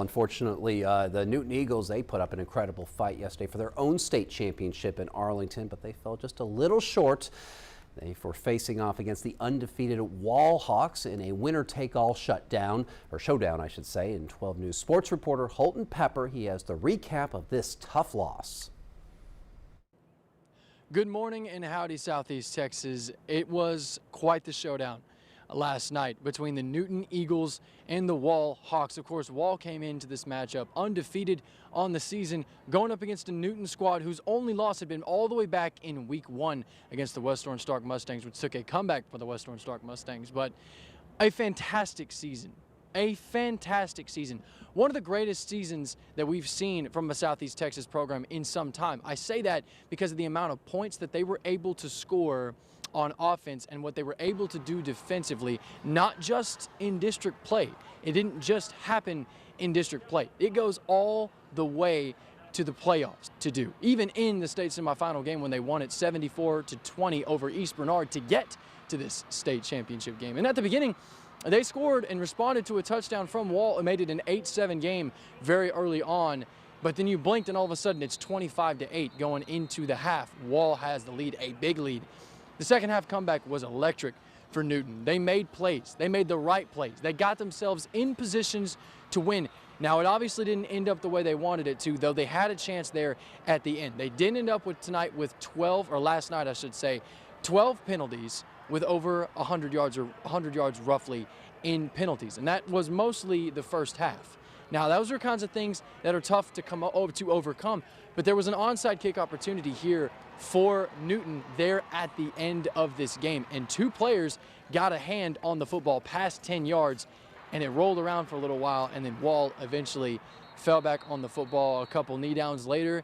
Unfortunately, the Newton Eagles, they put up an incredible fight yesterday for their own state championship in Arlington, but they fell just a little short. They were facing off against the undefeated Wall Hawks in a winner-take-all showdown, I should say. And 12 News sports reporter Holton Pepper, he has the recap of this tough loss. Good morning and howdy, Southeast Texas. It was quite the showdown last night between the Newton Eagles and the Wall Hawks. Of course, Wall came into this matchup undefeated on the season, going up against a Newton squad whose only loss had been all the way back in week 1 against the Orange-Stark Mustangs, which took a comeback for the Orange-Stark Mustangs. But a fantastic season. A fantastic season. One of the greatest seasons that we've seen from a Southeast Texas program in some time. I say that because of the amount of points that they were able to score on offense and what they were able to do defensively, not just in district play. It didn't just happen in district play. It goes all the way to the playoffs to do. Even in the state semifinal game when they won it 74-20 over East Bernard to get to this state championship game. And at the beginning, they scored and responded to a touchdown from Wall and made it an 8-7 game very early on. But then you blinked and all of a sudden it's 25-8 going into the half. Wall has the lead, a big lead. The second half comeback was electric for Newton. They made plays. They made the right plays. They got themselves in positions to win. Now, it obviously didn't end up the way they wanted it to, though they had a chance there at the end. They did end up with tonight with 12, or last night I should say, 12 penalties with over 100 yards or 100 yards roughly in penalties. And that was mostly the first half. Now, those are kinds of things that are tough to overcome, but there was an onside kick opportunity here for Newton there at the end of this game, and 2 players got a hand on the football past 10 yards, and it rolled around for a little while, and then Wall eventually fell back on the football a couple knee downs later,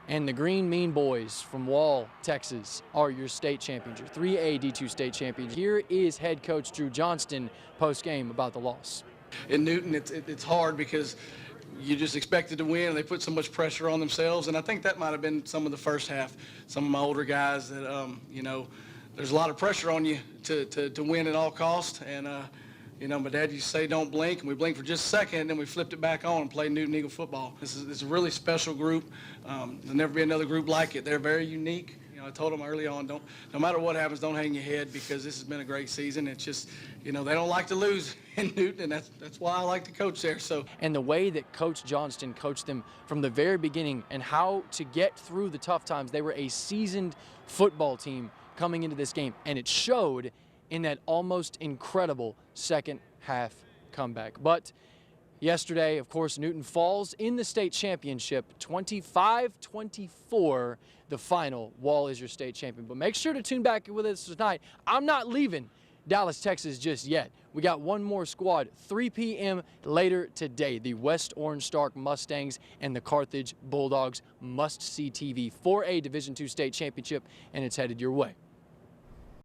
and the Green Mean Boys from Wall, Texas, are your state champions, your 3A D2 state champions. Here is head coach Drew Johnston post-game about the loss. In Newton, it's hard because you just expected to win, and they put so much pressure on themselves, and I think that might have been some of the first half. Some of my older guys that, there's a lot of pressure on you to win at all costs, and, my dad used to say don't blink, and we blinked for just a second, and then we flipped it back on and played Newton Eagle football. This is a really special group. There'll never be another group like it. They're very unique. I told them early on, no matter what happens, don't hang your head, because this has been a great season. It's just, they don't like to lose in Newton, and that's why I like to coach there. So, and the way that Coach Johnston coached them from the very beginning and how to get through the tough times. They were a seasoned football team coming into this game, and it showed in that almost incredible second half comeback. But yesterday, of course, Newton falls in the state championship, 25-24, the final. Wall is your state champion. But make sure to tune back with us tonight. I'm not leaving Dallas, Texas just yet. We got one more squad, 3 p.m. later today. The Orange-Stark Mustangs and the Carthage Bulldogs, must-see TV for a Division II state championship, and it's headed your way.